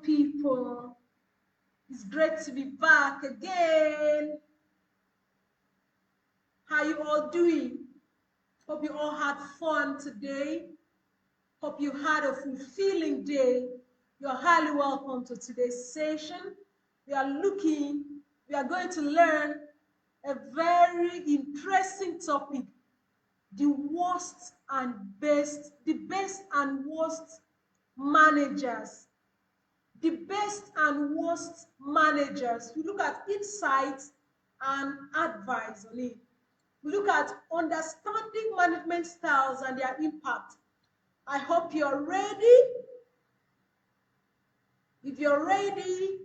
people. It's great to be back again. How you all doing? Hope you all had fun today. Hope you had a fulfilling day. You're highly welcome to today's session. We are going to learn a very interesting topic, the best and worst managers. The best and worst managers. We look at insights and advice on it. We look at understanding management styles and their impact. I hope you're ready. If you're ready,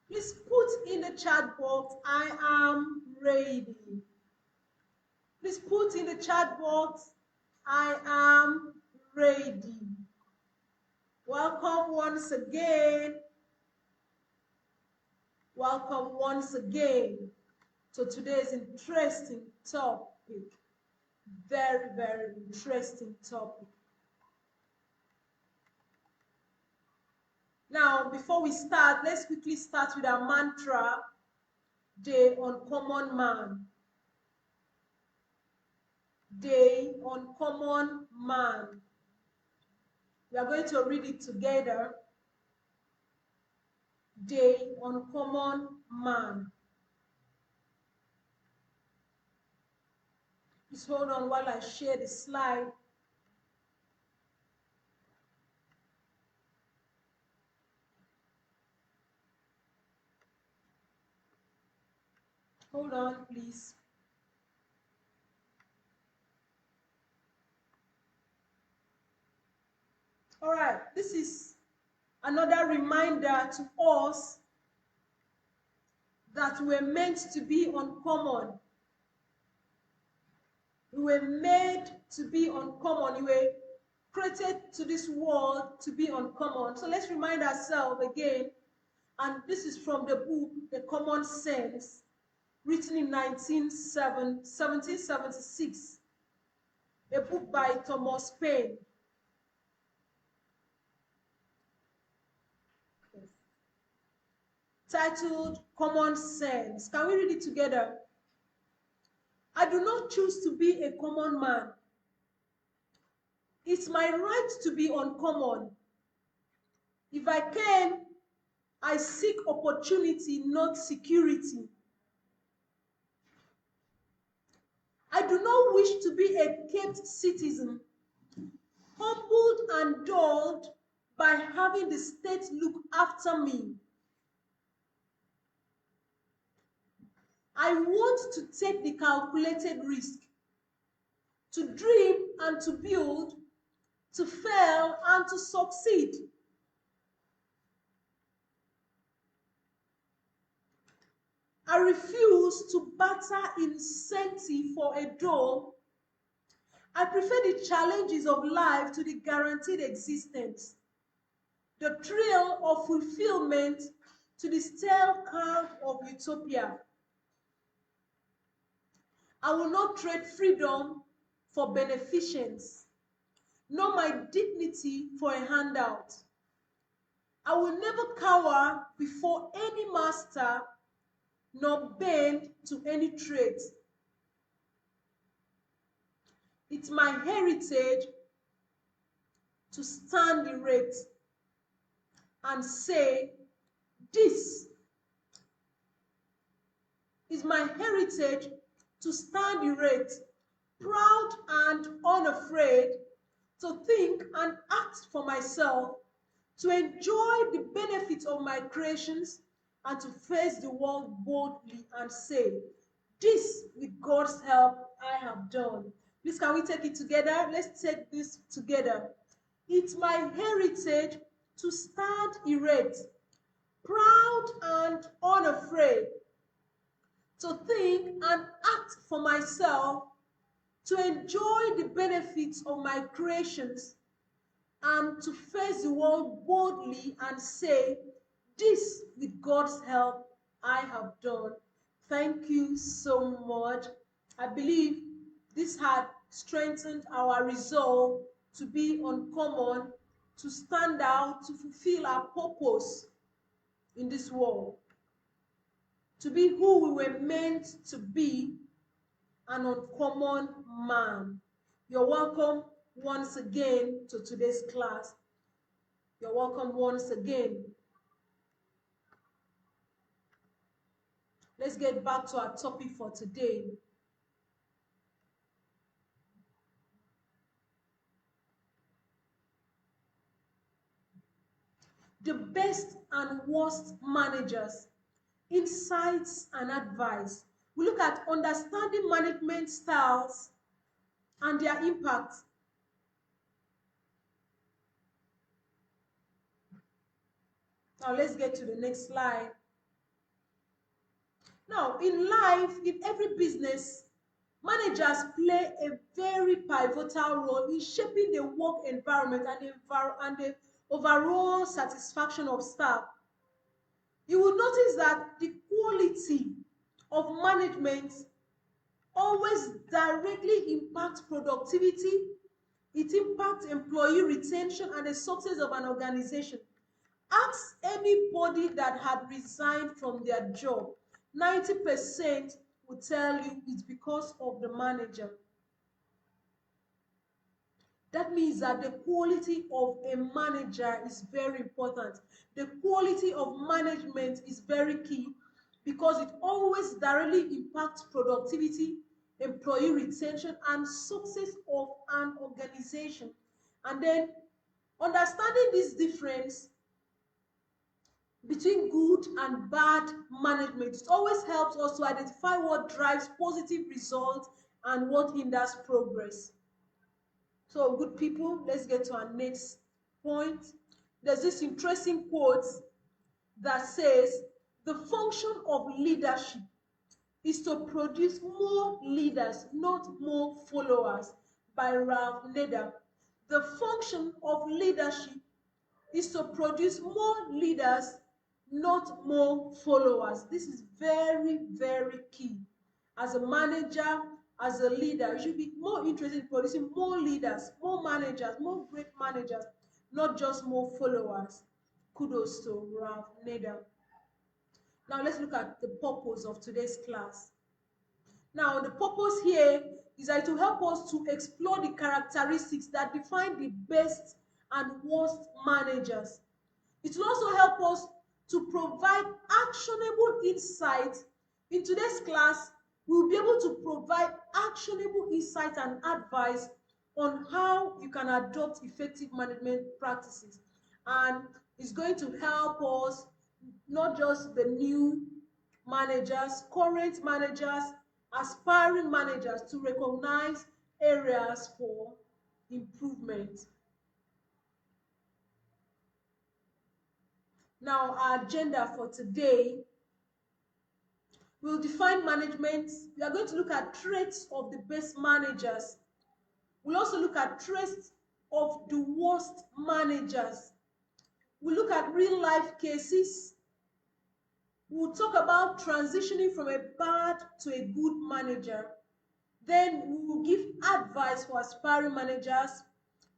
please put in the chat box, I am ready. Please put in the chat box, I am ready. Welcome once again. Welcome once again to today's interesting topic. Very, very interesting topic. Now, before we start, let's quickly start with our mantra, the uncommon man. The uncommon man. We are going to read it together. The uncommon man. Just hold on while I share the slide. Hold on, please. All right, this is another reminder to us that we're meant to be uncommon. We were made to be uncommon. We were created to this world to be uncommon. So let's remind ourselves again, and this is from the book, The Common Sense, written in 1776, a book by Thomas Paine. Titled Common Sense. Can we read it together? I do not choose to be a common man. It's my right to be uncommon. If I can, I seek opportunity, not security. I do not wish to be a kept citizen, humbled and dulled by having the state look after me. I want to take the calculated risk, to dream and to build, to fail and to succeed. I refuse to barter incentive for a dole. I prefer the challenges of life to the guaranteed existence, the thrill of fulfillment to the stale calm of utopia. I will not trade freedom for beneficence, nor my dignity for a handout. I will never cower before any master, nor bend to any trait. It's my heritage to stand erect and say, this is my heritage to stand erect, proud and unafraid, to think and act for myself, to enjoy the benefits of my creations, and to face the world boldly and say, this, with God's help, I have done. Please, can we take it together? Let's take this together. It's my heritage to stand erect, proud and unafraid, to think and act for myself, to enjoy the benefits of my creations, and to face the world boldly and say, this, with God's help, I have done. Thank you so much. I believe this had strengthened our resolve to be uncommon to stand out, to fulfill our purpose in this world, to be who we were meant to be, an uncommon man. You're welcome once again to today's class. You're welcome once again. Let's get back to our topic for today. The best and worst managers, insights and advice. We look at understanding management styles and their impact. Now let's get to the next slide. Now, in life, in every business, managers play a very pivotal role in shaping the work environment and the overall satisfaction of staff. You will notice that the quality of management always directly impacts productivity, it impacts employee retention and the success of an organization. Ask anybody that had resigned from their job. 90% will tell you it's because of the manager. That means that the quality of a manager is very important. The quality of management is very key because it always directly impacts productivity, employee retention, and success of an organization. And then understanding this difference between good and bad management, it always helps us to identify what drives positive results and what hinders progress. So, good people, let's get to our next point. There's this interesting quote that says, the function of leadership is to produce more leaders, not more followers, by Ralph Nader. The function of leadership is to produce more leaders, not more followers. This is very, very key. As a manager, as a leader, you should be more interested in producing more leaders, more managers, more great managers, not just more followers. Kudos to Ralph Nader. Now let's look at the purpose of today's class. Now the purpose here is that to help us to explore the characteristics that define the best and worst managers. It will also help us to provide actionable insights. In today's class, we will be able to provide actionable insights and advice on how you can adopt effective management practices. And it's going to help us, not just the new managers, current managers, aspiring managers, to recognize areas for improvement. Now, our agenda for today, we'll define management. We are going to look at traits of the best managers. We'll also look at traits of the worst managers. We'll look at real life cases. We'll talk about transitioning from a bad to a good manager. Then we will give advice for aspiring managers.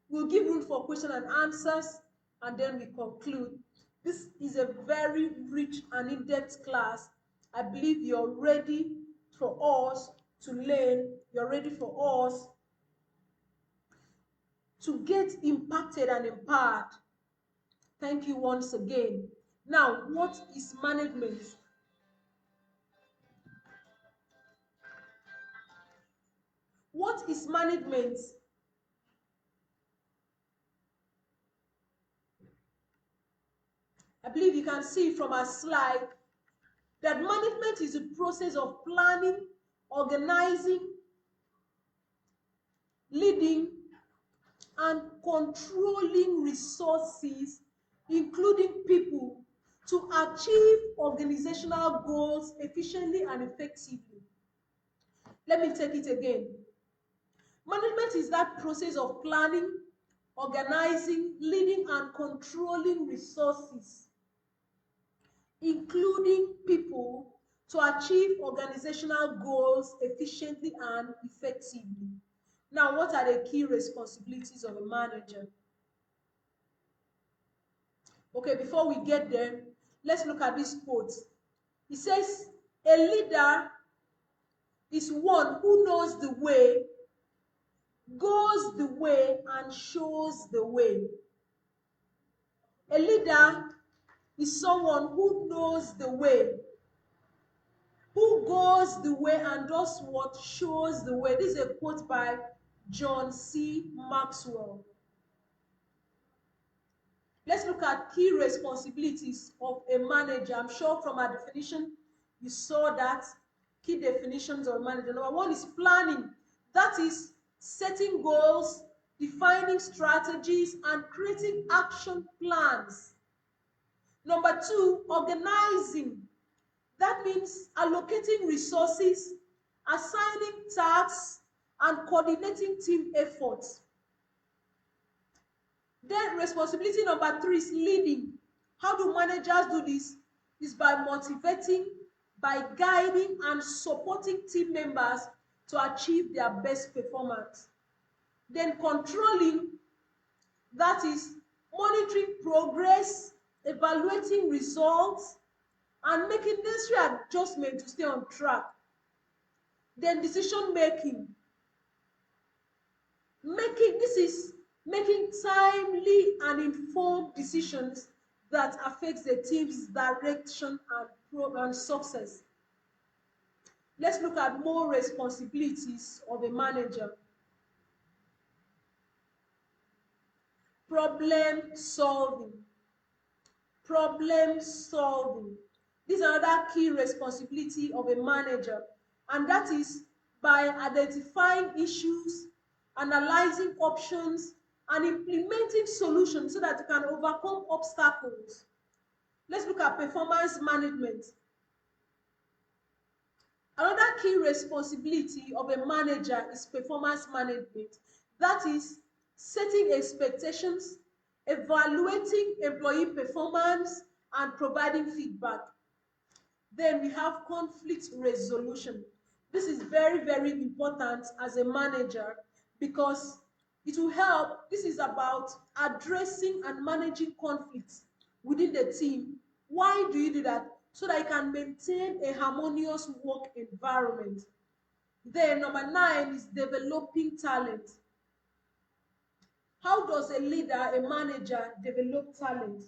We'll give room for question and answers, and then we conclude. This is a very rich and in-depth class. I believe you're ready for us to learn. You're ready for us to get impacted and empowered. Thank you once again. Now, what is management? What is management? I believe you can see from our slide that management is the process of planning, organizing, leading, and controlling resources, including people, to achieve organizational goals efficiently and effectively. Let me take it again. Management is that process of planning, organizing, leading, and controlling resources, including people, to achieve organizational goals efficiently and effectively. Now, what are the key responsibilities of a manager? Okay, before we get there, let's look at this quote. It says, a leader is one who knows the way, goes the way, and shows the way. A leader is someone who knows the way, who goes the way, and does what? Shows the way. This is a quote by John C. Maxwell. Let's look at key responsibilities of a manager. I'm sure from our definition, you saw that key definitions of a manager. Number one is planning. That is setting goals, defining strategies, and creating action plans. Number two, organizing. That means allocating resources, assigning tasks, and coordinating team efforts. Then responsibility number three is leading. How do managers do this? Is by motivating, by guiding and supporting team members to achieve their best performance. Then controlling, that is monitoring progress, evaluating results, and making necessary adjustments to stay on track. Then decision making. This is making timely and informed decisions that affects the team's direction and success. Let's look at more responsibilities of a manager. Problem solving. Problem solving. This is another key responsibility of a manager, and that is by identifying issues, analyzing options, and implementing solutions so that you can overcome obstacles. Let's look at performance management. Another key responsibility of a manager is performance management. That is setting expectations, evaluating employee performance, and providing feedback. Then we have conflict resolution. This is very, very important as a manager because it will help. This is about addressing and managing conflicts within the team. Why do you do that? So that you can maintain a harmonious work environment. Then number 9 is developing talent. How does a leader, a manager, develop talent?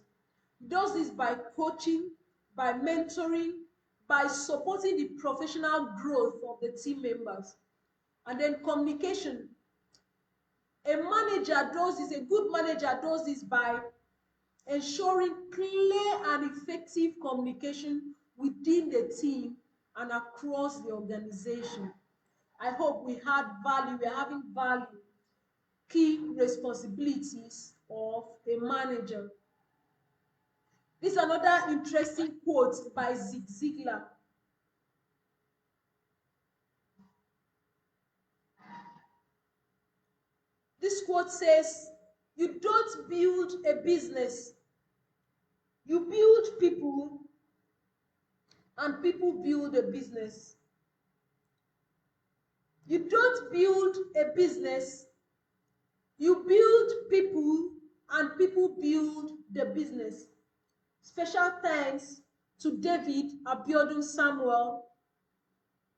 He does this by coaching, by mentoring, by supporting the professional growth of the team members. And then communication. A manager does this, a good manager does this by ensuring clear and effective communication within the team and across the organization. I hope we had value, we are having value. Key responsibilities of a manager. This is another interesting quote by Zig Ziglar. This quote says, you don't build a business, you build people, and people build a business. You don't build a business, you build people, and people build the business. Special thanks to David Abiodun Samuel.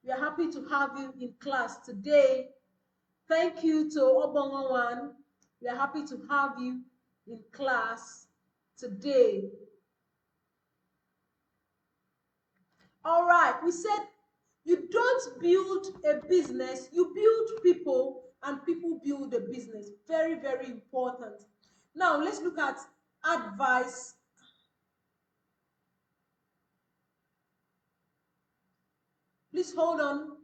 We are happy to have you in class today. Thank you to Obonganwan. We are happy to have you in class today. All right, we said you don't build a business, you build people, and people build a business. Very, very important. Now, let's look at advice. Please hold on.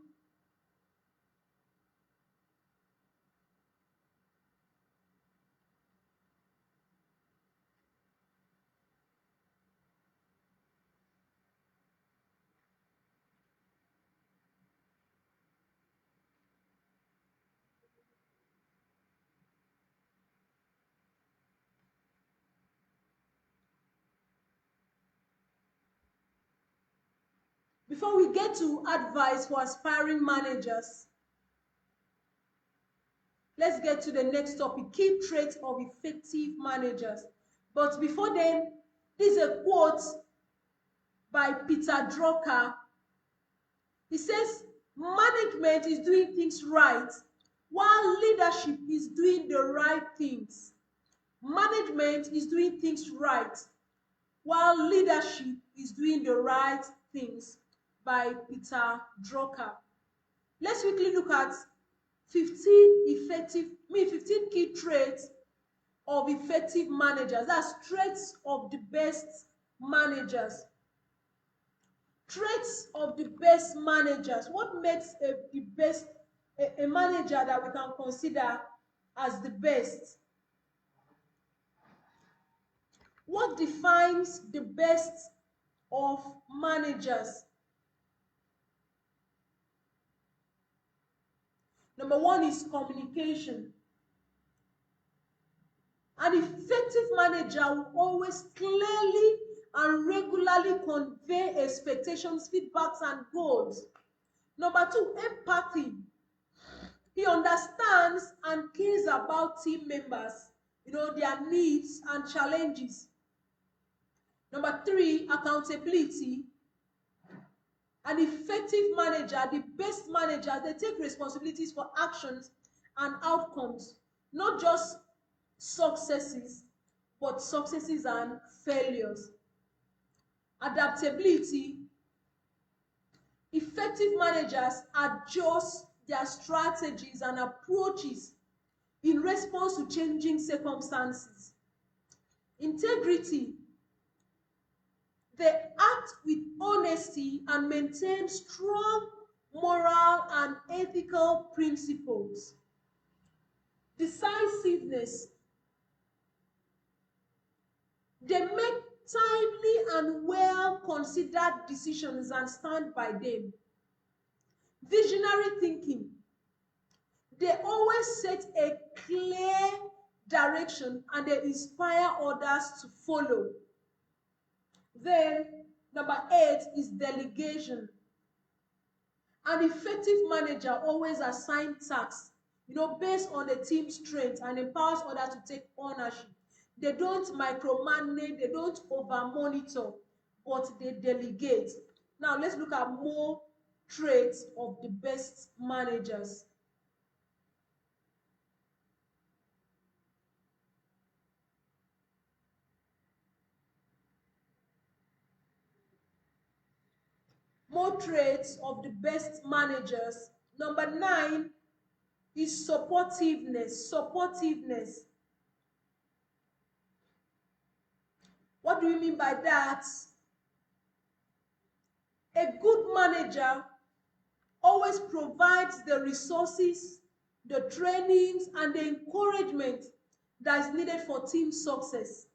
Before we get to advice for aspiring managers, let's get to the next topic, key traits of effective managers. But before then, This is a quote by Peter Drucker. He says, management is doing things right while leadership is doing the right things. Management is doing things right while leadership is doing the right things, by Peter Drucker. Let's quickly look at 15 key traits of effective managers. That's traits of the best managers. Traits of the best managers. What makes a manager that we can consider as the best? What defines the best of managers? Number one is communication. An effective manager will always clearly and regularly convey expectations, feedbacks, and goals. Number two, empathy. He understands and cares about team members, their needs and challenges. Number three, accountability. An effective manager, the best manager, they take responsibilities for actions and outcomes, not just successes, but successes and failures. Adaptability. Effective managers adjust their strategies and approaches in response to changing circumstances. Integrity. They act with honesty and maintain strong moral and ethical principles. Decisiveness. They make timely and well-considered decisions and stand by them. Visionary thinking. They always set a clear direction and they inspire others to follow. Then, number 8 is delegation. An effective manager always assigns tasks, based on the team's strength and empowers others to take ownership. They don't micromanage, they don't over-monitor, but they delegate. Now, let's look at more traits of the best managers. More traits of the best managers. Number 9 is supportiveness. Supportiveness. What do we mean by that? A good manager always provides the resources, the trainings, and the encouragement that is needed for team success.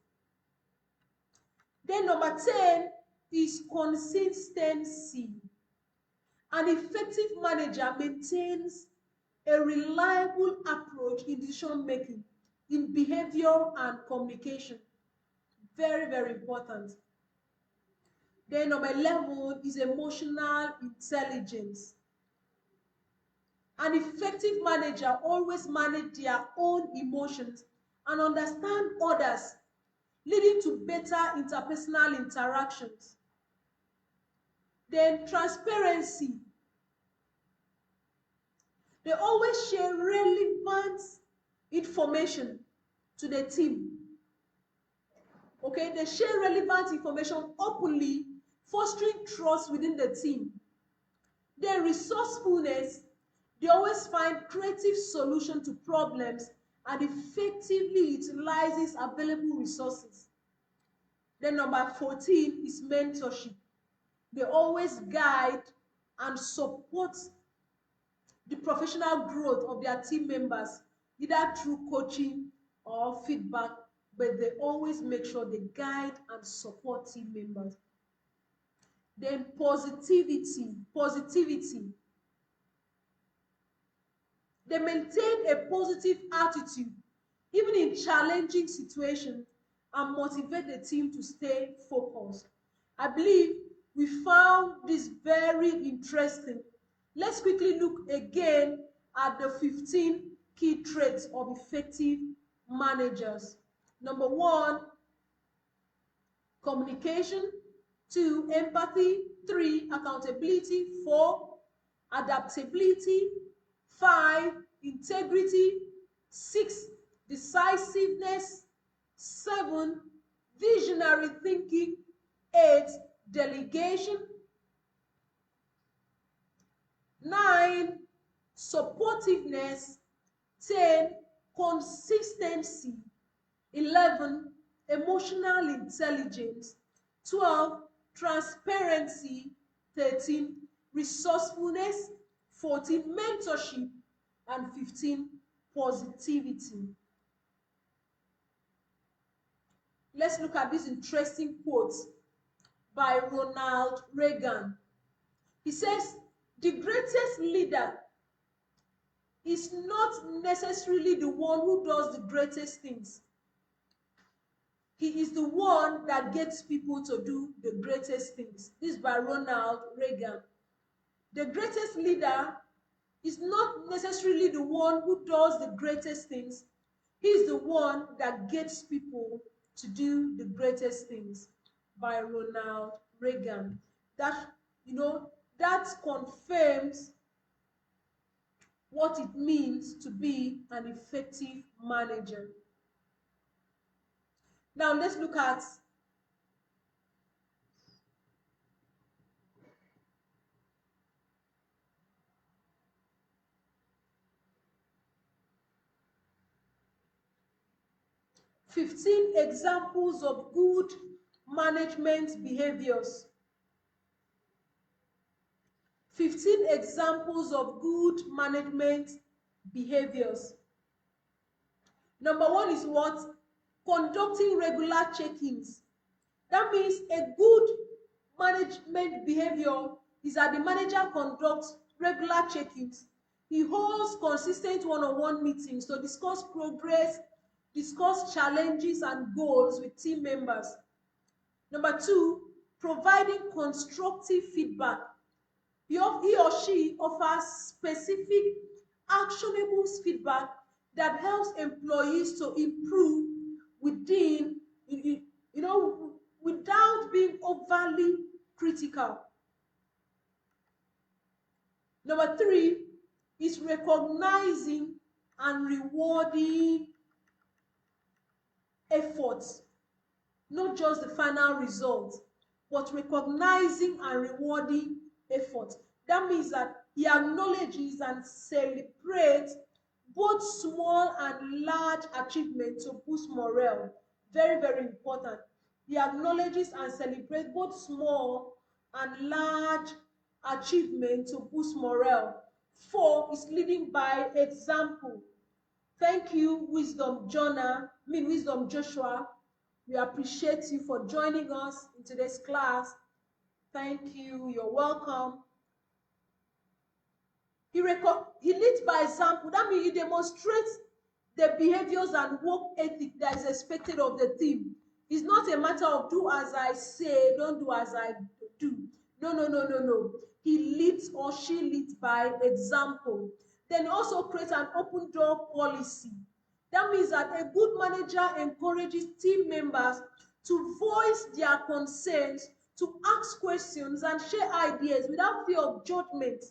Then number 10 is consistency. An effective manager maintains a reliable approach in decision making, in behavior and communication. Very, very important. Then number 11 is emotional intelligence. An effective manager always manages their own emotions and understand others, leading to better interpersonal interactions. Then transparency. They always share relevant information to the team. Okay, they share relevant information openly, fostering trust within the team. Their resourcefulness, they always find creative solutions to problems and effectively utilizes available resources. Then number 14 is mentorship. They always guide and support the professional growth of their team members, either through coaching or feedback, but they always make sure they guide and support team members. Then positivity. They maintain a positive attitude, even in challenging situations, and motivate the team to stay focused. I believe we found this very interesting. Let's quickly look again at the 15 key traits of effective managers. Number 1 communication. 2, empathy. 3, accountability. 4, adaptability. 5, integrity. 6, decisiveness. 7, visionary thinking. 8, delegation. 9, supportiveness. 10, consistency. 11, emotional intelligence. 12, transparency. 13, resourcefulness. 14, mentorship. And 15, positivity. Let's look at this interesting quote by Ronald Reagan. He says, the greatest leader is not necessarily the one who does the greatest things. He is the one that gets people to do the greatest things. This is by Ronald Reagan. The greatest leader is not necessarily the one who does the greatest things. He is the one that gets people to do the greatest things, by Ronald Reagan. That, that confirms what it means to be an effective manager. Now let's look at "15 examples of good management behaviors." 15 examples of good management behaviors. Number 1 is what? Conducting regular check-ins. That means a good management behavior is that the manager conducts regular check-ins. He holds consistent one-on-one meetings to discuss progress, discuss challenges and goals with team members. Number 2, providing constructive feedback. He or she offers specific, actionable feedback that helps employees to improve within, without being overly critical. Number 3 is recognizing and rewarding efforts, not just the final result, but recognizing and rewarding effort. That means that he acknowledges and celebrates both small and large achievements to boost morale. Very, very important. He acknowledges and celebrates both small and large achievements to boost morale. 4 is leading by example. Thank you, Wisdom Joshua. We appreciate you for joining us in today's class. Thank you. You're welcome. He leads by example. That means he demonstrates the behaviors and work ethic that is expected of the team. It's not a matter of do as I say, don't do as I do. No. He leads or she leads by example. Then also create an open door policy. That means that a good manager encourages team members to voice their concerns, to ask questions and share ideas without fear of judgment.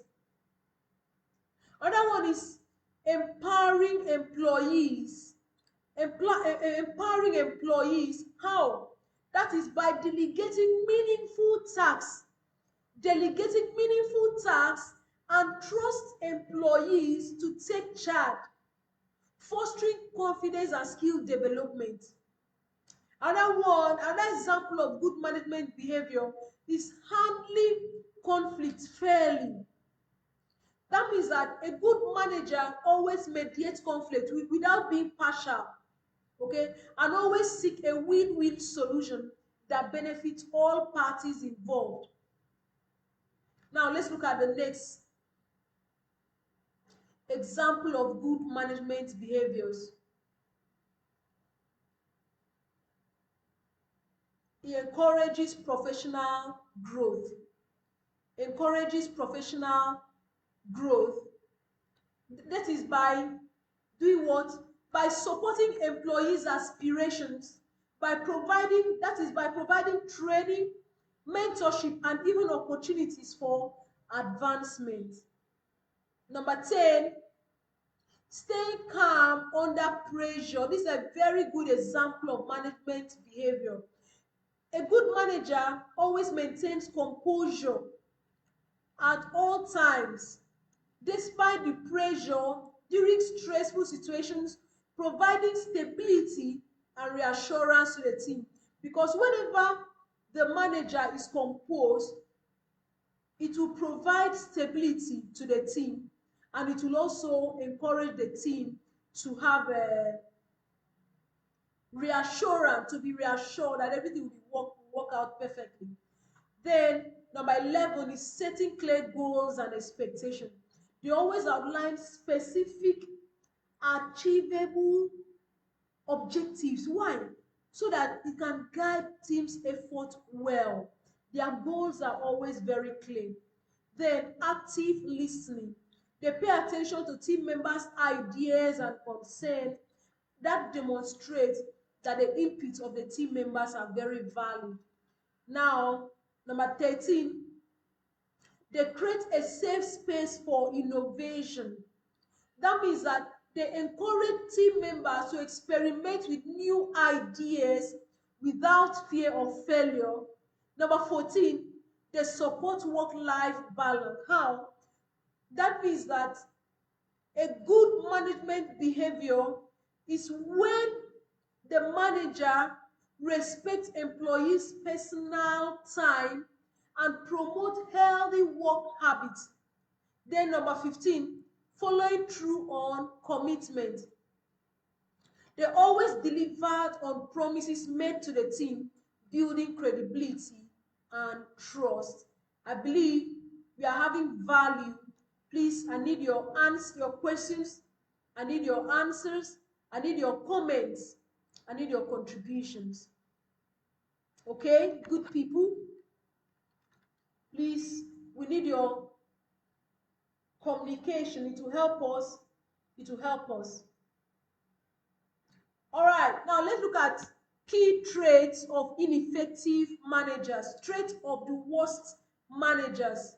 Another one is empowering employees. Empowering employees, how? That is by delegating meaningful tasks. Delegating meaningful tasks and trust employees to take charge. Fostering confidence and skill development. Another example of good management behavior is handling conflict fairly. That means that a good manager always mediates conflict without being partial, okay? And always seek a win-win solution that benefits all parties involved. Now, let's look at the next example of good management behaviors. He encourages professional growth. Encourages professional growth. That is by doing what? By supporting employees' aspirations, by providing training, mentorship, and even opportunities for advancement. Number 10, staying calm under pressure. This is a very good example of management behavior. A good manager always maintains composure at all times, despite the pressure during stressful situations, providing stability and reassurance to the team. Because whenever the manager is composed, it will provide stability to the team, and it will also encourage the team to have a reassurance, to be reassured that everything will work out perfectly. Then number 11 is setting clear goals and expectations. They always outline specific, achievable objectives. Why? So that it can guide teams' effort well. Their goals are always very clear. Then active listening. They pay attention to team members' ideas and concerns. That demonstrates that the input of the team members are very valid. Now, number 13, they create a safe space for innovation. That means that they encourage team members to experiment with new ideas without fear of failure. Number 14, they support work-life balance. How? That means that a good management behavior is when the manager respects employees' personal time and promote healthy work habits. Then number 15, following through on commitment. They always delivered on promises made to the team, building credibility and trust. I believe we are having value. Please, I need your questions. I need your answers. I need your comments. I need your contributions. Okay, good people? Please, we need your communication. It will help us. It will help us. All right, now let's look at key traits of ineffective managers. Traits of the worst managers.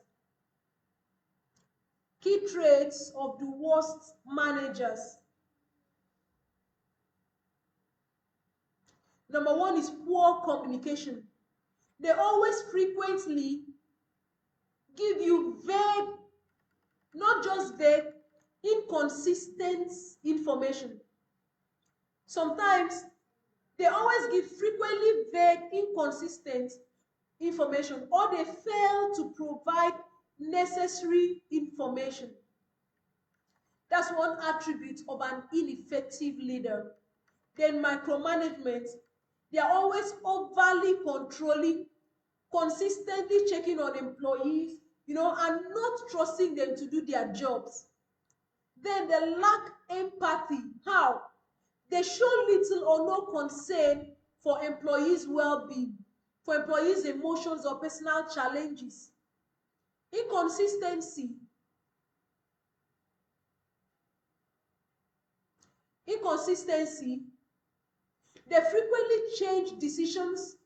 Key traits of the worst managers. Number 1 is poor communication. They always frequently give you vague, not just vague, inconsistent information. Sometimes they always give frequently vague, inconsistent information, or they fail to provide necessary information. That's one attribute of an ineffective leader. Then micromanagement. They are always overly controlling, consistently checking on employees, and not trusting them to do their jobs. Then they lack empathy. How? They show little or no concern for employees' well-being, for employees' emotions or personal challenges. Inconsistency. They frequently change decisions,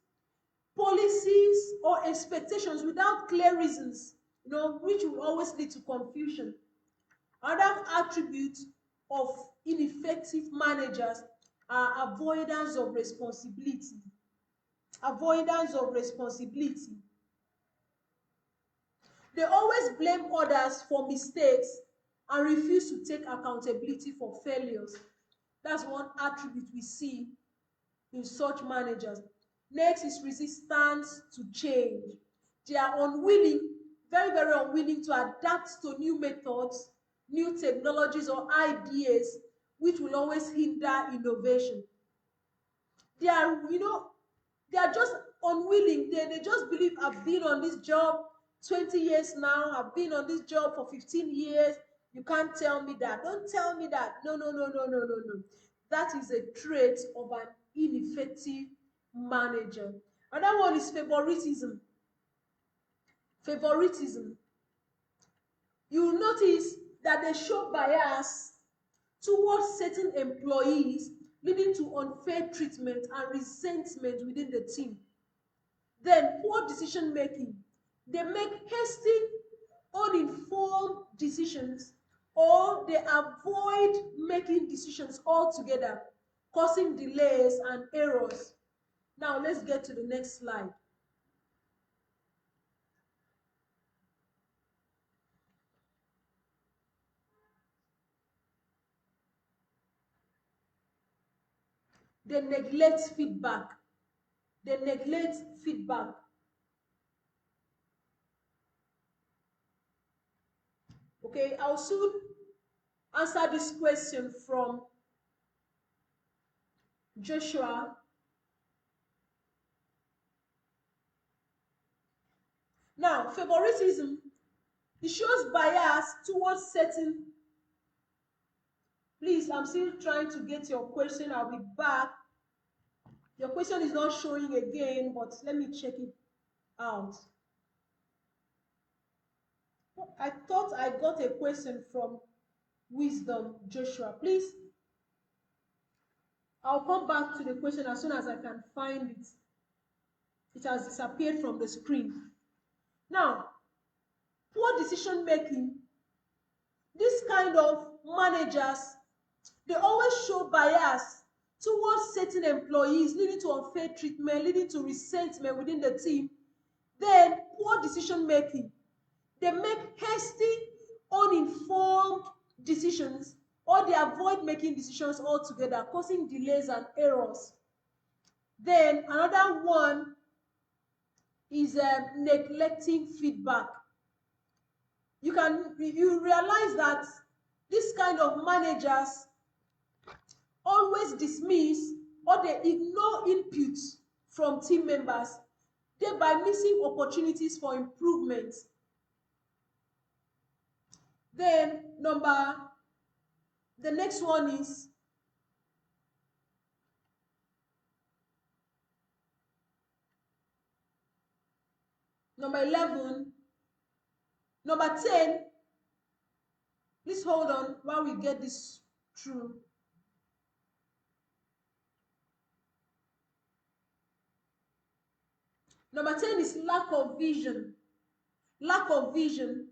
policies, or expectations without clear reasons, which will always lead to confusion. Another attribute of ineffective managers are avoidance of responsibility. Avoidance of responsibility. They always blame others for mistakes and refuse to take accountability for failures. That's one attribute we see in such managers. Next is resistance to change. They are unwilling, very, very unwilling to adapt to new methods, new technologies or ideas, which will always hinder innovation. They are, they are just unwilling. They just believe, I've been on this job 20 years now, I've been on this job for 15 years. You can't tell me that. Don't tell me that. No, no, no, no, no, no, no. That is a trait of an ineffective manager. Another one is favoritism. Favoritism. You will notice that they show bias towards certain employees leading to unfair treatment and resentment within the team. Then poor decision making. They make hasty, uninformed decisions, or they avoid making decisions altogether, causing delays and errors. Now let's get to the next slide. They neglect feedback. They neglect feedback. Okay, I'll soon answer this question from Joshua. Now, favoritism, it shows bias towards certain. Please, I'm still trying to get your question. I'll be back. Your question is not showing again, but let me check it out. I thought I got a question from Wisdom Joshua. Please, I'll come back to the question as soon as I can find it. It has disappeared from the screen. Now, poor decision making, this kind of managers, they always show bias towards certain employees, leading to unfair treatment, leading to resentment within the team. Then poor decision making. They make hasty, uninformed decisions, or they avoid making decisions altogether, causing delays and errors. Then another one is neglecting feedback. You realize that this kind of managers always dismiss or they ignore inputs from team members, thereby missing opportunities for improvement. Then the next one is number 11. Number 10, please hold on while we get this through. Number 10 is lack of vision. Lack of vision.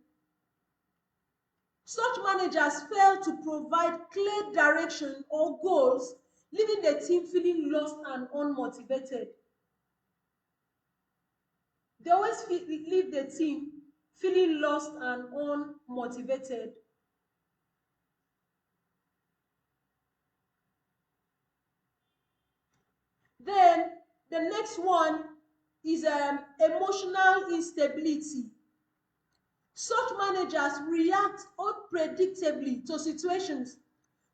Such managers fail to provide clear direction or goals, leaving the team feeling lost and unmotivated. They always leave the team feeling lost and unmotivated. Then the next one is emotional instability. Such managers react unpredictably to situations,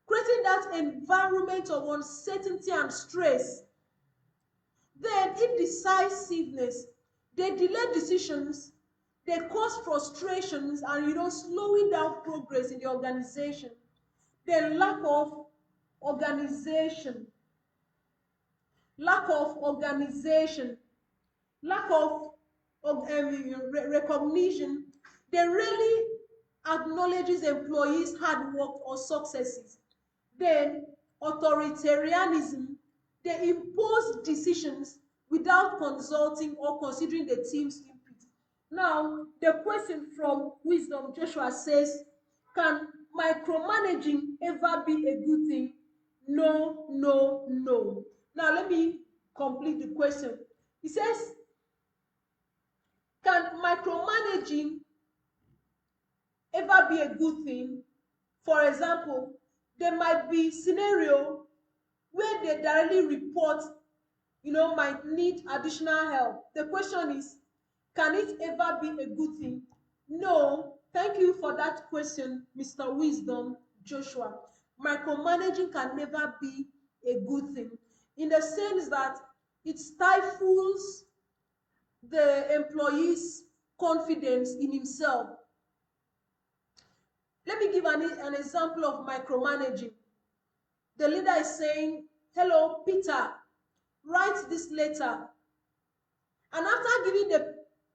creating that environment of uncertainty and stress. Then indecisiveness. They delay decisions, they cause frustrations and slowing down progress in the organization. Then lack of organization. Lack of organization. Lack of recognition. They rarely acknowledges employees' hard work or successes. Then authoritarianism. They impose decisions without consulting or considering the team's input. Now, the question from Wisdom Joshua says, can micromanaging ever be a good thing? No, no, no. Now, let me complete the question. It says, can micromanaging ever be a good thing? For example, there might be scenario where they directly report might need additional help. The question is, can it ever be a good thing? No. Thank you for that question, Mr. Wisdom Joshua. Micromanaging can never be a good thing in the sense that it stifles the employee's confidence in himself. Let me give an example of micromanaging. The leader is saying, hello, Peter, write this letter. And after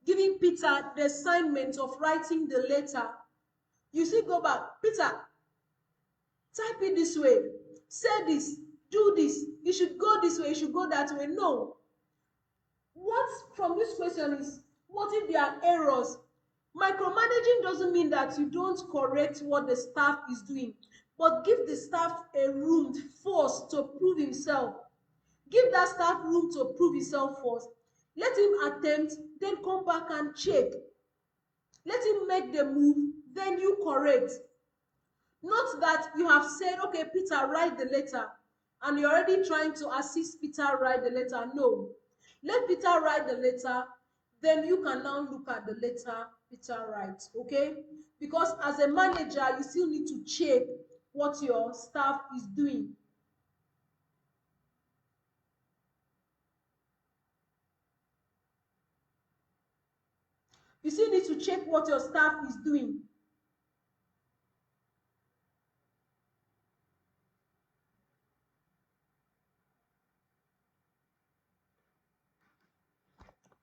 giving Peter the assignment of writing the letter, you see, go back, Peter, type it this way, say this, do this, you should go this way, you should go that way. No. What from this question is, what if there are errors? Micromanaging doesn't mean that you don't correct what the staff is doing, but give the staff a room first to prove himself. Give that staff room to prove himself first. Let him attempt, then come back and check. Let him make the move, then you correct. Not that you have said, okay, Peter, write the letter, and you're already trying to assist Peter write the letter. No. Let Peter write the letter, then you can now look at the letter Peter writes, okay? Because as a manager, you still need to check what your staff is doing. You still need to check what your staff is doing.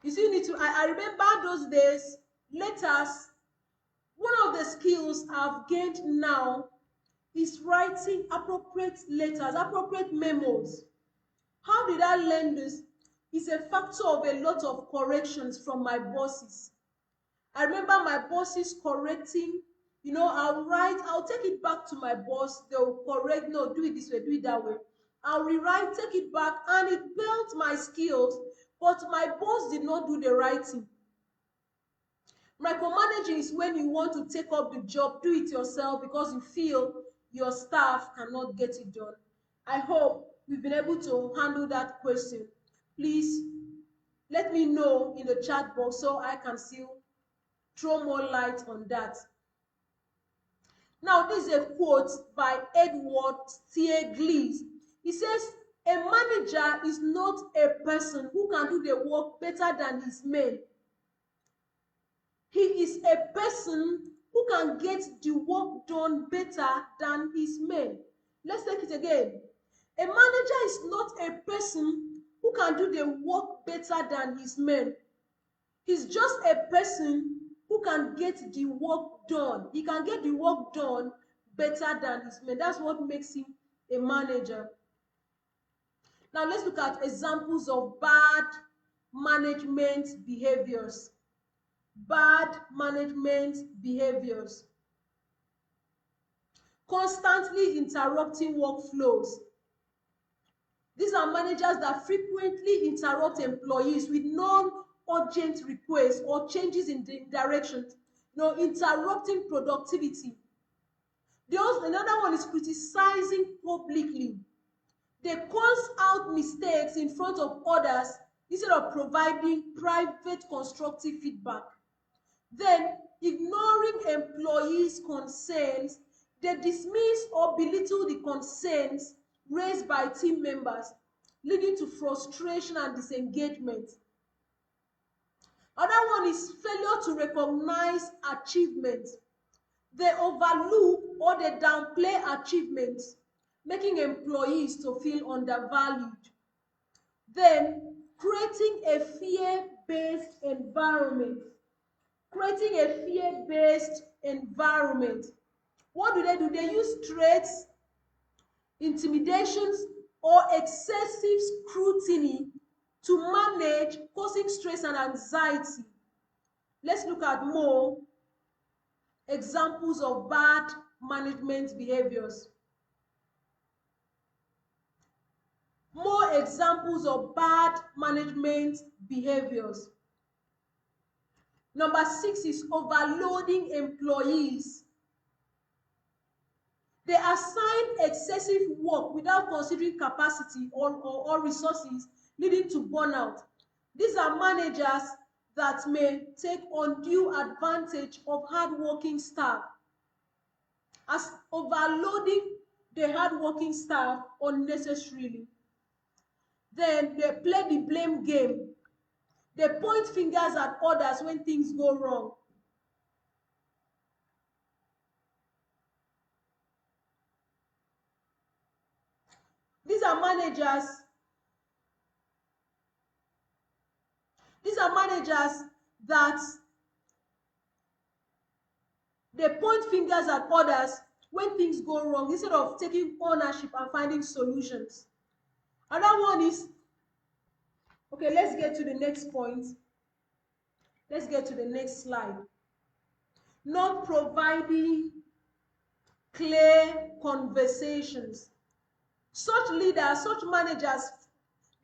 You still need to, I remember those days, letters, one of the skills I've gained now is writing appropriate letters, appropriate memos. How did I learn this? It's a factor of a lot of corrections from my bosses. I remember my bosses correcting, I'll take it back to my boss, they'll correct, no, do it this way, do it that way. I'll rewrite, take it back, and it built my skills, but my boss did not do the writing. Micromanaging is when you want to take up the job, do it yourself because you feel your staff cannot get it done. I hope we've been able to handle that question. Please let me know in the chat box so I can still throw more light on that. Now, this is a quote by Edward Stiglitz. He says, a manager is not a person who can do the work better than his men. He is a person who can get the work done better than his men. Let's take it again. A manager is not a person who can do the work better than his men. He's just a person who can get the work done. He can get the work done better than his men. That's what makes him a manager. Now let's look at examples of bad management behaviors. Bad management behaviors. Constantly interrupting workflows. These are managers that frequently interrupt employees with non-urgent requests or changes in the direction, interrupting productivity. Another one is criticizing publicly. They cause out mistakes in front of others instead of providing private constructive feedback. Then, ignoring employees' concerns, they dismiss or belittle the concerns raised by team members, leading to frustration and disengagement. Another one is failure to recognize achievements. They overlook or they downplay achievements, making employees to feel undervalued. Then, creating a fear-based environment. Creating a fear-based environment. What do? They use threats, intimidations, or excessive scrutiny to manage, causing stress and anxiety. Let's look at more examples of bad management behaviors. More examples of bad management behaviors. Number 6 is overloading employees. They assign excessive work without considering capacity or resources, leading to burnout. These are managers that may take undue advantage of hardworking staff, as overloading the hardworking staff unnecessarily. Then they play the blame game. They point fingers at others when things go wrong. These are managers that they point fingers at others when things go wrong instead of taking ownership and finding solutions. Another one is, okay, let's get to the next point. Let's get to the next slide. Not providing clear conversations. Such leaders, such managers,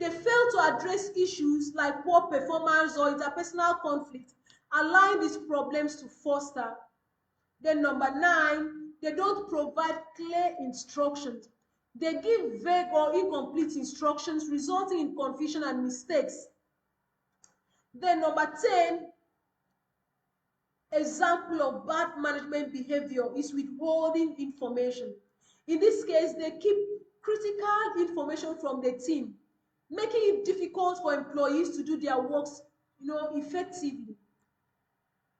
they fail to address issues like poor performance or interpersonal conflict, allowing these problems to foster. Then number 9, they don't provide clear instructions. They give vague or incomplete instructions, resulting in confusion and mistakes. Then number 10, example of bad management behavior is withholding information. In this case, they keep critical information from the team, making it difficult for employees to do their works, effectively.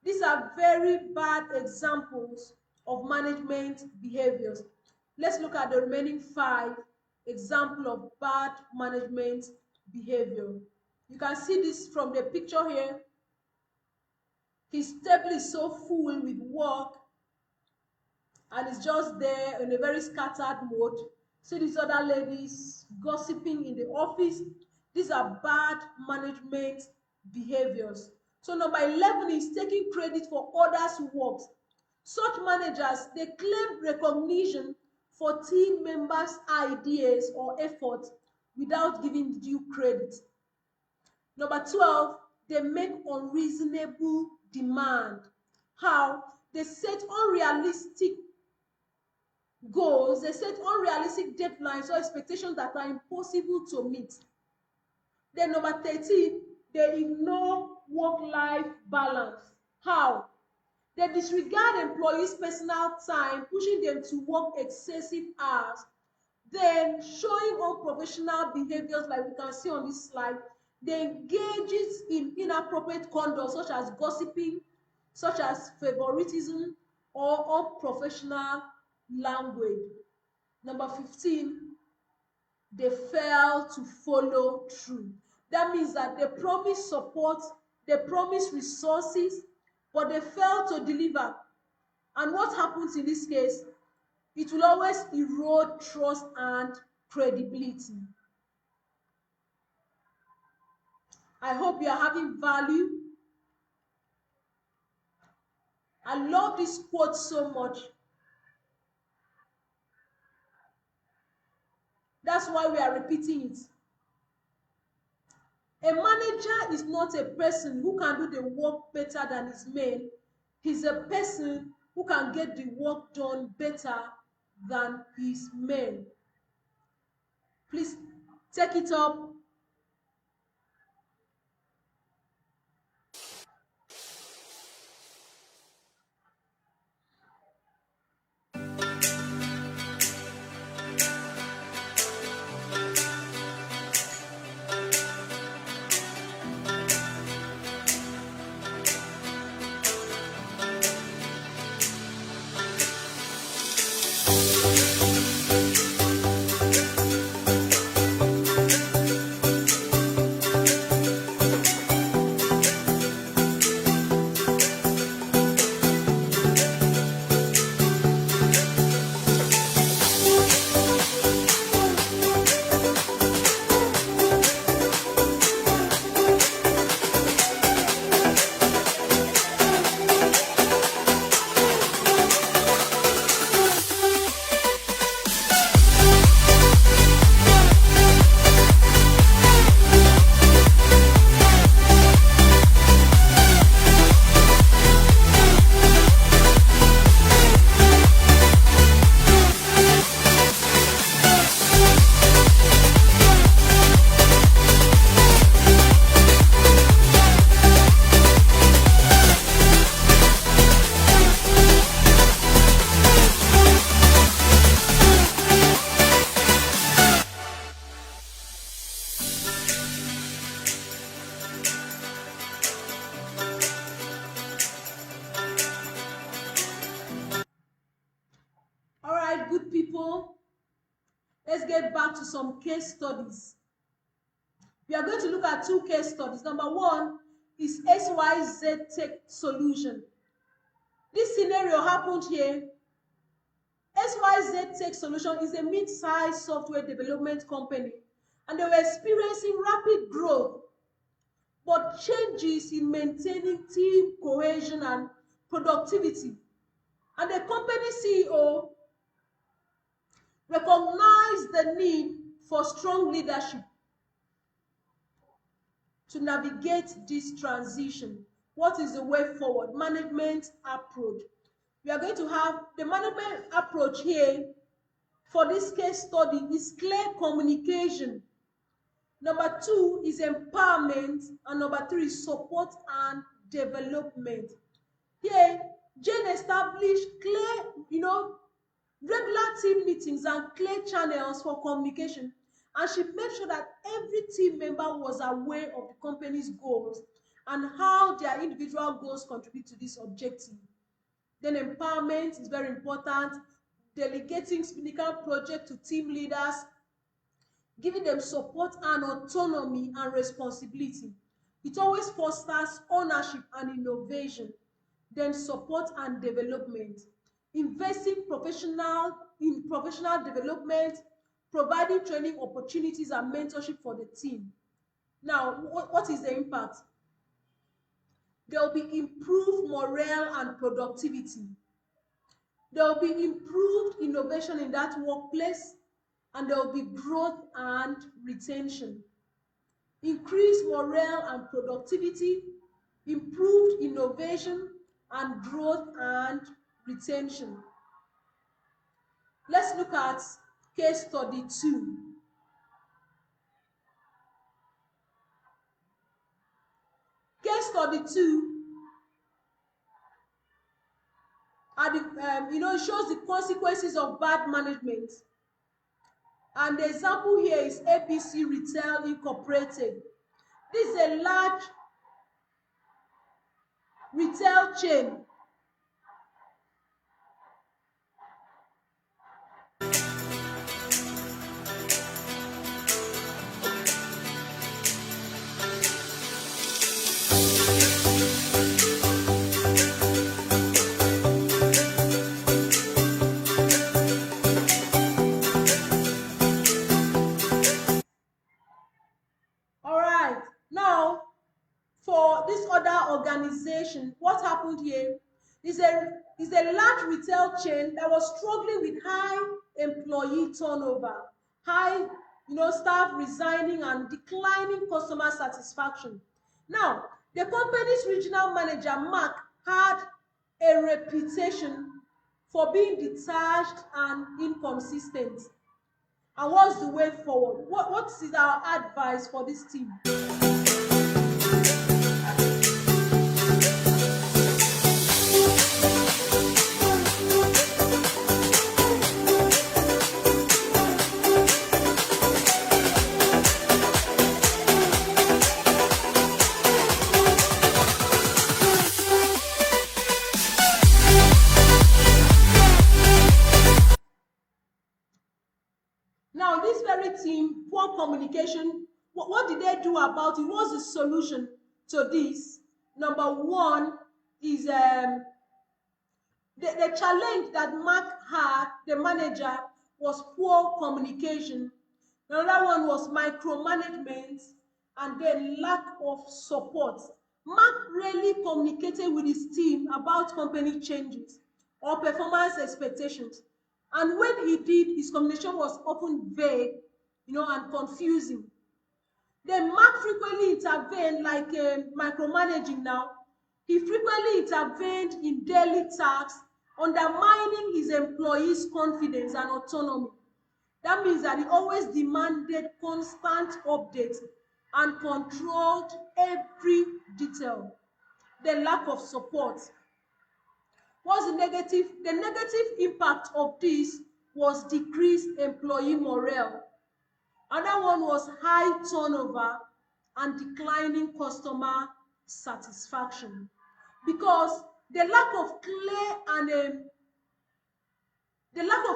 These are very bad examples of management behaviors. Let's look at the remaining 5 examples of bad management behavior. You can see this from the picture here. His table is so full with work and it's just there in a very scattered mode. See these other ladies gossiping in the office. These are bad management behaviors. So number 11 is taking credit for others' works. Such managers, they claim recognition for team members' ideas or efforts without giving due credit. Number 12, they make unreasonable demand. How? They set unrealistic goals, they set unrealistic deadlines or expectations that are impossible to meet. Then number 13, they ignore work-life balance. How? They disregard employees' personal time, pushing them to work excessive hours. Then showing unprofessional behaviors like we can see on this slide. They engage in inappropriate conduct such as gossiping, such as favoritism, or unprofessional language. Number 15, they fail to follow through. That means that they promise support, they promise resources, but they fail to deliver. And what happens in this case? It will always erode trust and credibility. I hope you are having value. I love this quote so much. That's why we are repeating it. A manager is not a person who can do the work better than his men. He's a person who can get the work done better than his men. Please take it up. Good people, let's get back to some case studies. We are going to look at 2 case studies. Number 1 is XYZ Tech Solution. This scenario happened here. XYZ Tech Solution is a mid-sized software development company, and they were experiencing rapid growth, but changes in maintaining team cohesion and productivity. And the company CEO recognized the need for strong leadership to navigate this transition. What is the way forward? Management approach. We are going to have the management approach here for this case study is clear communication. Number 2 is empowerment, and number 3 is support and development. Here, Jane established clear, regular team meetings and clear channels for communication, and she made sure that every team member was aware of the company's goals and how their individual goals contribute to this objective. Then empowerment is very important, delegating significant projects to team leaders, giving them support and autonomy and responsibility. It always fosters ownership and innovation. Then support and development, investing in professional development, providing training opportunities and mentorship for the team. Now, what is the impact? There will be improved morale and productivity. There will be improved innovation in that workplace, and there will be growth and retention. Increased morale and productivity, improved innovation, and growth and retention. Let's look at case study 2. Case study 2 it shows the consequences of bad management. And the example here is ABC Retail Incorporated. This is a large retail chain. Now, for this other organization, what happened here is a large retail chain that was struggling with high employee turnover, high staff resigning and declining customer satisfaction. Now, the company's regional manager, Mark, had a reputation for being detached and inconsistent. And what's the way forward? What is our advice for this team? Now, this very team, poor communication, what did they do about it? What's the solution to this? Number 1 is the challenge that Mark had, the manager, was poor communication. Another one was micromanagement, and then lack of support. Mark rarely communicated with his team about company changes or performance expectations. And when he did, his communication was often vague, and confusing. Then Mark frequently intervened, like micromanaging now. He frequently intervened in daily tasks, undermining his employees' confidence and autonomy. That means that he always demanded constant updates and controlled every detail. The lack of support. What's the negative? The negative impact of this was decreased employee morale. Another one was high turnover and declining customer satisfaction, because the lack of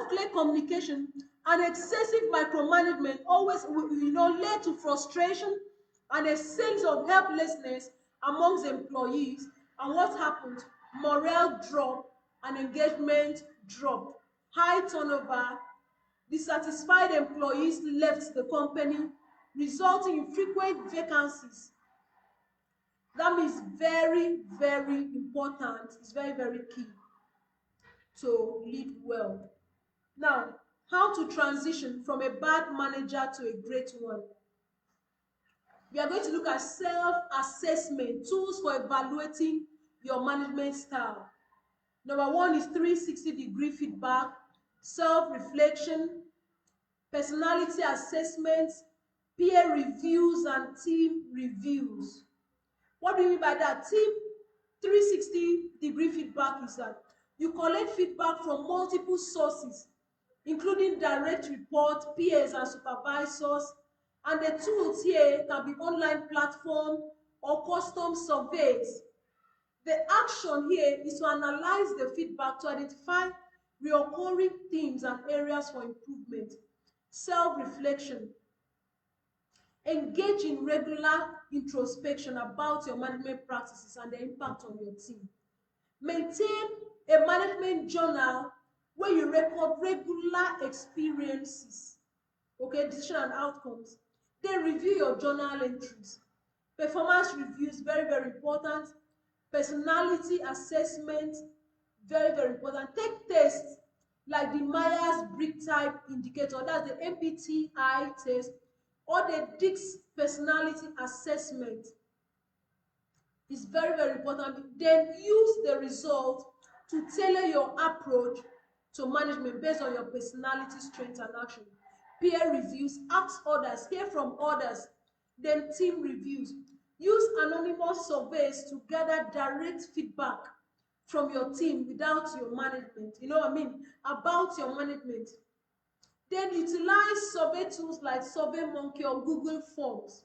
clear communication and excessive micromanagement always led to frustration and a sense of helplessness amongst employees. And what happened? Morale dropped and engagement dropped. High turnover, dissatisfied employees left the company, resulting in frequent vacancies. That means very, very important. It's very, very key to lead well. Now, how to transition from a bad manager to a great one. We are going to look at self-assessment, tools for evaluating your management style. Number one is 360-degree feedback, self-reflection, personality assessments, peer reviews, and team reviews. What do you mean by that? Team 360-degree feedback is that you collect feedback from multiple sources, including direct reports, peers and supervisors, and the tools here can be online platform or custom surveys. The action here is to analyze the feedback to identify recurring themes and areas for improvement. Self-reflection. Engage in regular introspection about your management practices and the impact on your team. Maintain a management journal where you record regular experiences, okay, decision and outcomes. Then review your journal entries. Performance reviews, very, very important. Personality assessment, very, very important. Take tests like the Myers-Briggs type indicator, that's the MBTI test, or the Dick's personality assessment. Is very, very important. Then use the result to tailor your approach to management based on your personality, strengths, and action. Peer reviews, ask others, hear from others. Then team reviews. Use anonymous surveys to gather direct feedback from your team without your management. You know what I mean? About your management. Then utilize survey tools like SurveyMonkey or Google Forms.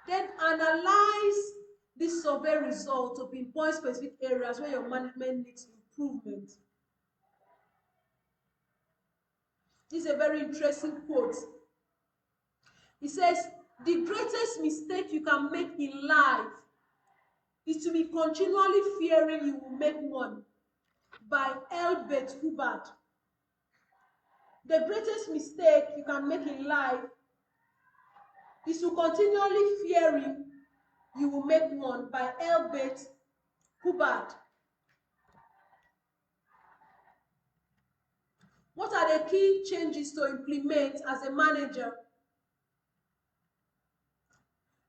Then analyze this survey result to pinpoint specific areas where your management needs improvement. This is a very interesting quote. It says, the greatest mistake you can make in life is to be continually fearing you will make one, by Albert Hubbard. The greatest mistake you can make in life is to continually fearing you will make one, by Albert Hubbard. What are the key changes to implement as a manager?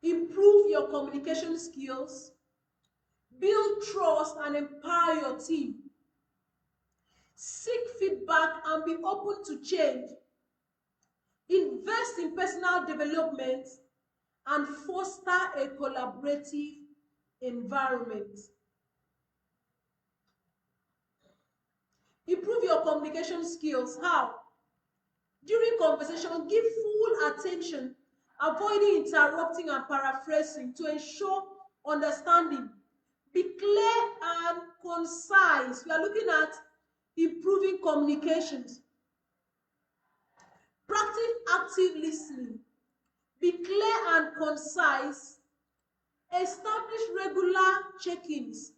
Improve your communication skills, build trust and empower your team, seek feedback and be open to change, invest in personal development, and foster a collaborative environment. Improve your communication skills. How? During conversation, give full attention, avoiding interrupting and paraphrasing to ensure understanding. Be clear and concise. We are looking at improving communications. Practice active listening. Be clear and concise. Establish regular check-ins.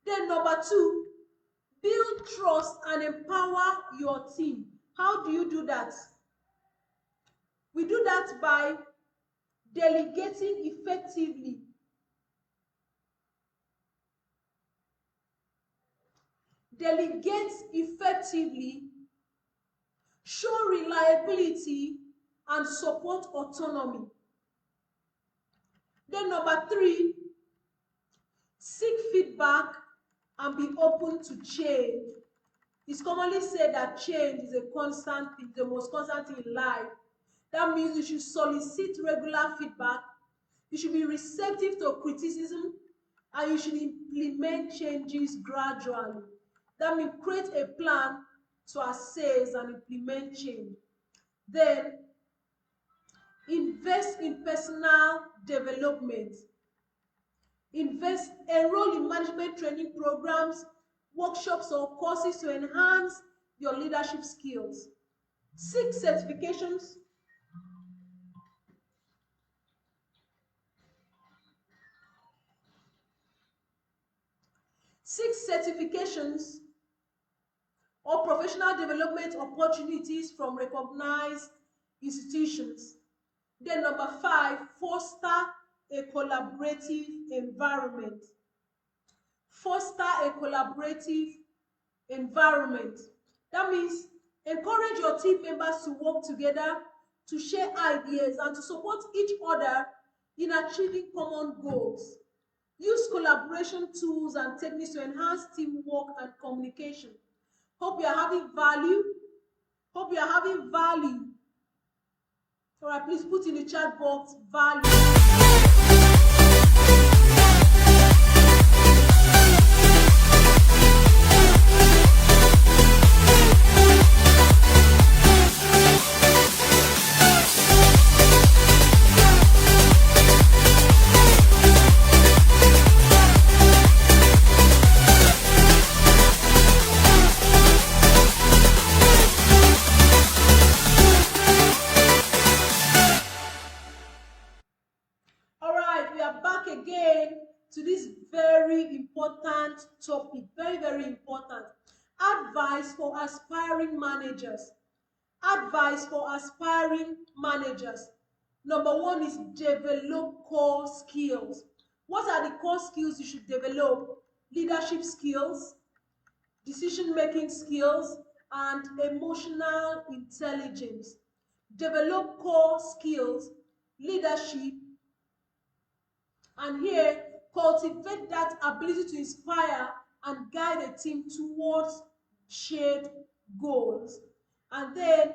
Then number two, build trust and empower your team. How do you do that? We do that by delegating effectively. Delegate effectively, show reliability, and support autonomy. Then number three, seek feedback and be open to change. It's commonly said that change is a constant thing, the most constant thing in life. That means you should solicit regular feedback, you should be receptive to criticism, and you should implement changes gradually. That means create a plan to assess and implement change. Then invest in personal development. Enroll in management training programs, workshops, or courses to enhance your leadership skills. Seek certifications. Seek certifications or professional development opportunities from recognized institutions. Then number 5, foster a collaborative environment. Foster a collaborative environment. That means encourage your team members to work together, to share ideas, and to support each other in achieving common goals. Use collaboration tools and techniques to enhance teamwork and communication. Hope you are having value. Hope you are having value. All right, please put in the chat box value. All right, we are back again to this very important topic. Very, very important. Advice for aspiring managers. Advice for aspiring managers. Number 1 is develop core skills. What are the core skills you should develop? Leadership skills, decision-making skills, and emotional intelligence. Develop core skills, leadership, and here, cultivate that ability to inspire and guide a team towards shared goals. And then,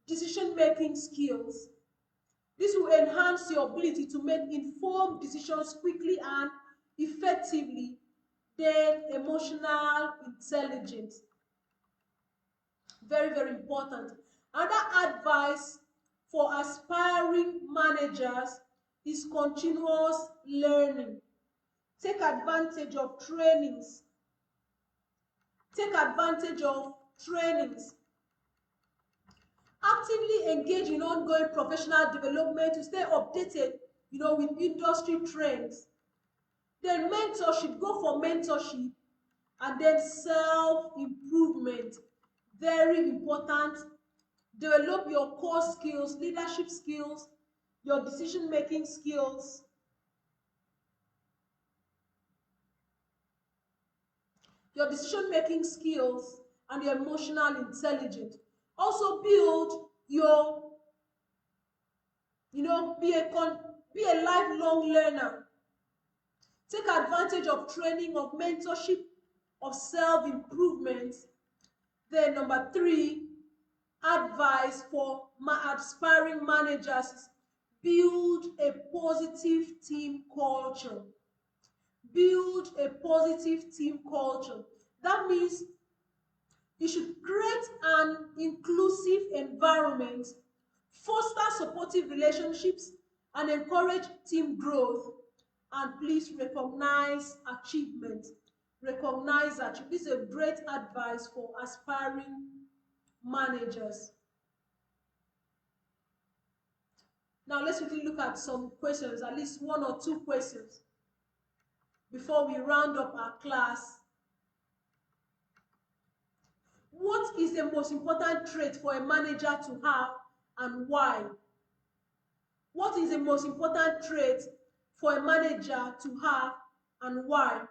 decision-making skills. This will enhance your ability to make informed decisions quickly and effectively. Then, emotional intelligence. Very, very important. Another advice for aspiring managers is continuous learning. Take advantage of trainings. Take advantage of trainings. Actively engage in ongoing professional development to stay updated, with industry trends. Then mentorship, go for mentorship. And then self-improvement. Very important. Develop your core skills, leadership skills, your decision-making skills. Your decision-making skills and your emotional intelligence. Also build your, be a lifelong learner. Take advantage of training, of mentorship, of self-improvement. Then number 3, advice for aspiring managers is build a positive team culture. Build a positive team culture. That means you should create an inclusive environment, foster supportive relationships, and encourage team growth. And please recognize achievement. Recognize achievement. This is a great advice for aspiring managers. Now let's quickly look at some questions, at least 1 or 2 questions, before we round up our class. What is the most important trait for a manager to have, and why? What is the most important trait for a manager to have, and why?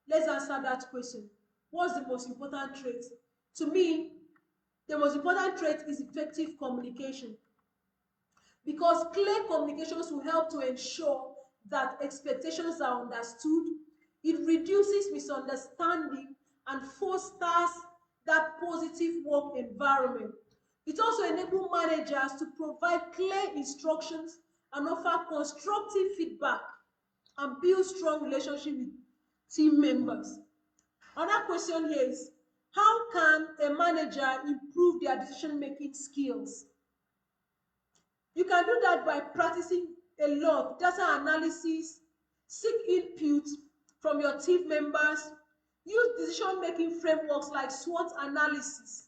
Let's answer that question. What's the most important trait? To me, the most important trait is effective communication, because clear communications will help to ensure that expectations are understood. It reduces misunderstanding and fosters that positive work environment. It also enables managers to provide clear instructions and offer constructive feedback and build strong relationships with team members. Another question here is, how can a manager improve their decision-making skills? You can do that by practicing a lot, data analysis, seek input from your team members, use decision-making frameworks like SWOT analysis,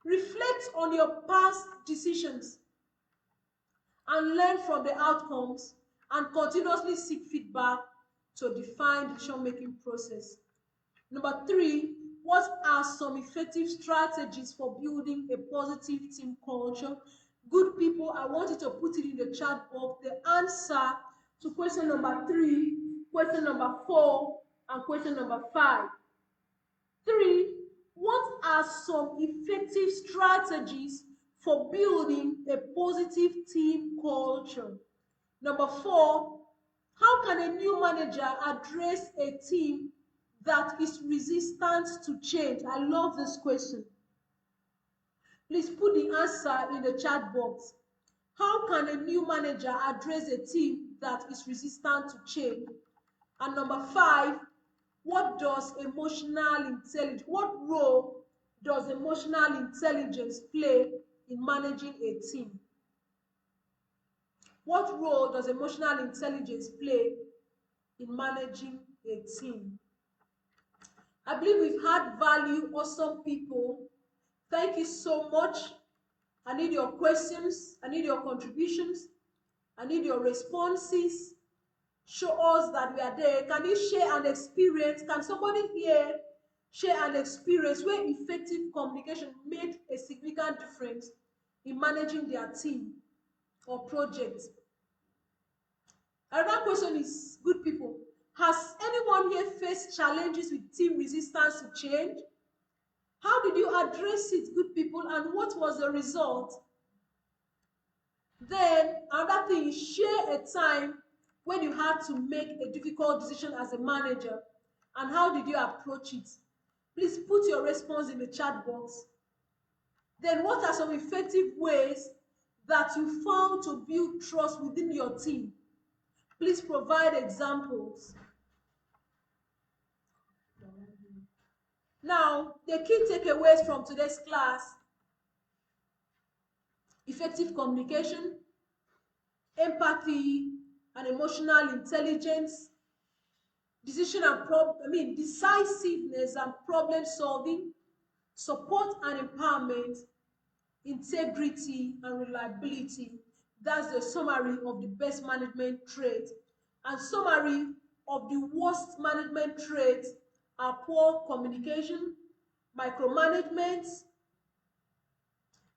reflect on your past decisions and learn from the outcomes, and continuously seek feedback to define the decision-making process. Number 3, what are some effective strategies for building a positive team culture? Good people, I want you to put it in the the chat box the answer to question number 3, question number 4, and question number 5. 3. What are some effective strategies for building a positive team culture? Number 4. How can a new manager address a team that is resistant to change? I love this question. Please put the answer in the chat box. How can a new manager address a team that is resistant to change? And number 5, what role does emotional intelligence play in managing a team? What role does emotional intelligence play in managing a team? I believe we've had value, awesome people. Thank you so much. I need your questions. I need your contributions. I need your responses. Show us that we are there. Can you share an experience? Can somebody here share an experience where effective communication made a significant difference in managing their team or project? Another question is, good people, has anyone here faced challenges with team resistance to change? How did you address it, good people, and what was the result? Then another thing is, share a time when you had to make a difficult decision as a manager, and how did you approach it? Please put your response in the chat box. Then what are some effective ways that you found to build trust within your team? Please provide examples. Now, the key takeaways from today's class: effective communication, empathy and emotional intelligence, decisiveness and problem solving, support and empowerment, integrity and reliability. That's the summary of the best management traits. And summary of the worst management traits are poor communication, micromanagement,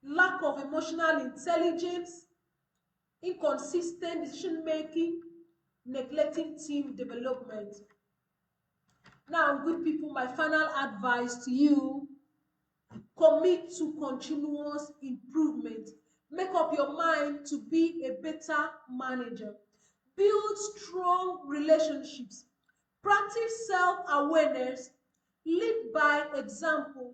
lack of emotional intelligence, inconsistent decision making, neglecting team development. Now, good people, my final advice to you: commit to continuous improvement. Make up your mind to be a better manager. Build strong relationships. Practice self-awareness. Lead by example,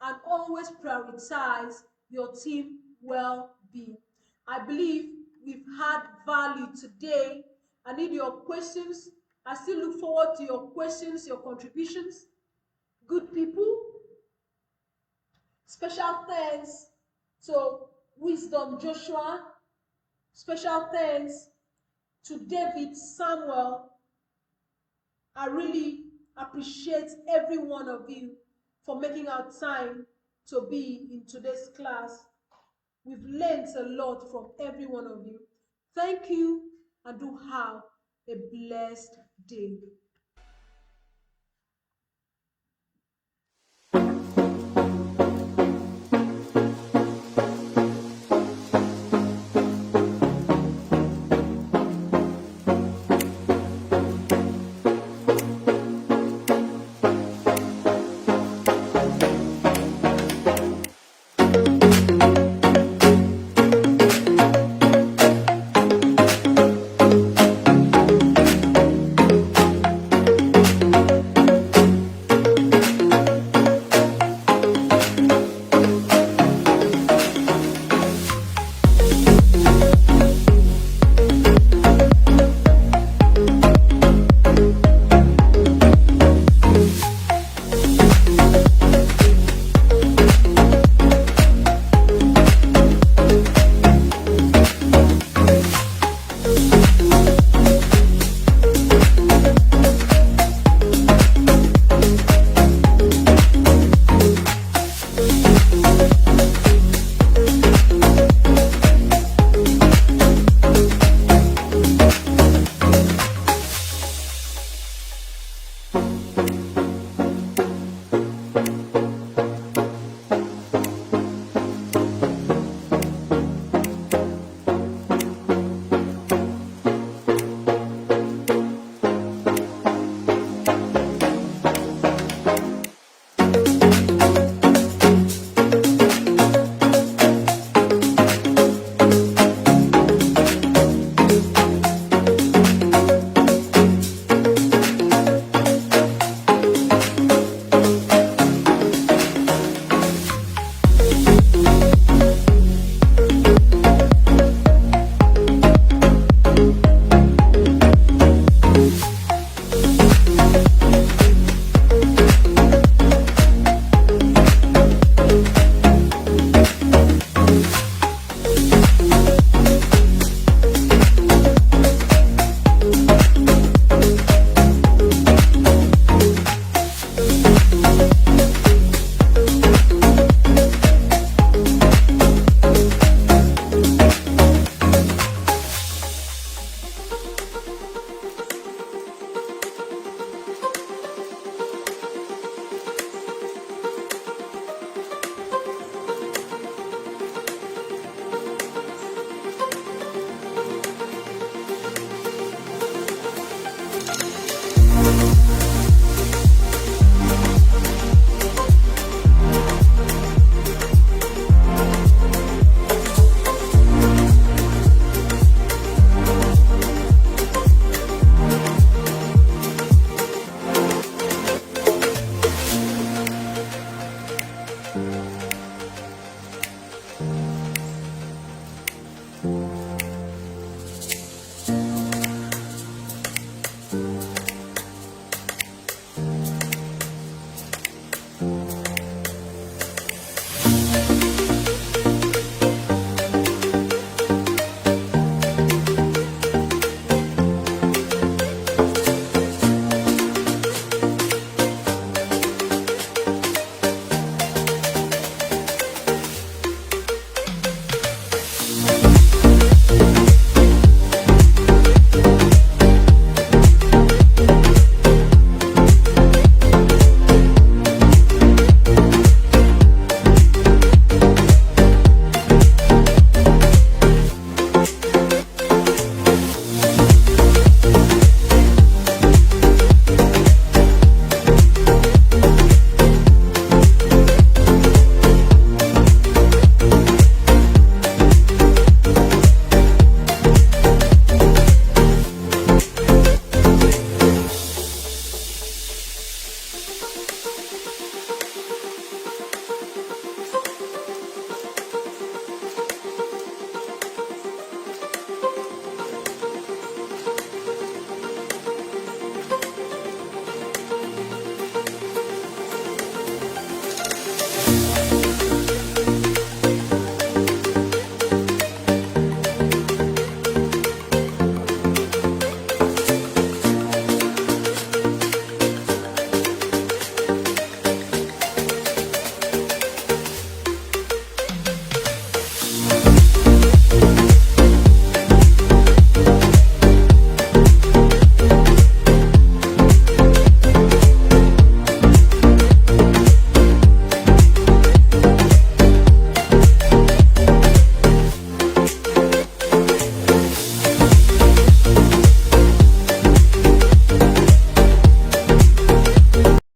and always prioritize your team well-being. I believe we've had value today. I need your questions. I still look forward to your questions, your contributions. Good people, special thanks to Wisdom Joshua. Special thanks to David Samuel. I really appreciate every one of you for making our time to be in today's class. We've learned a lot from every one of you. Thank you, and do have a blessed day.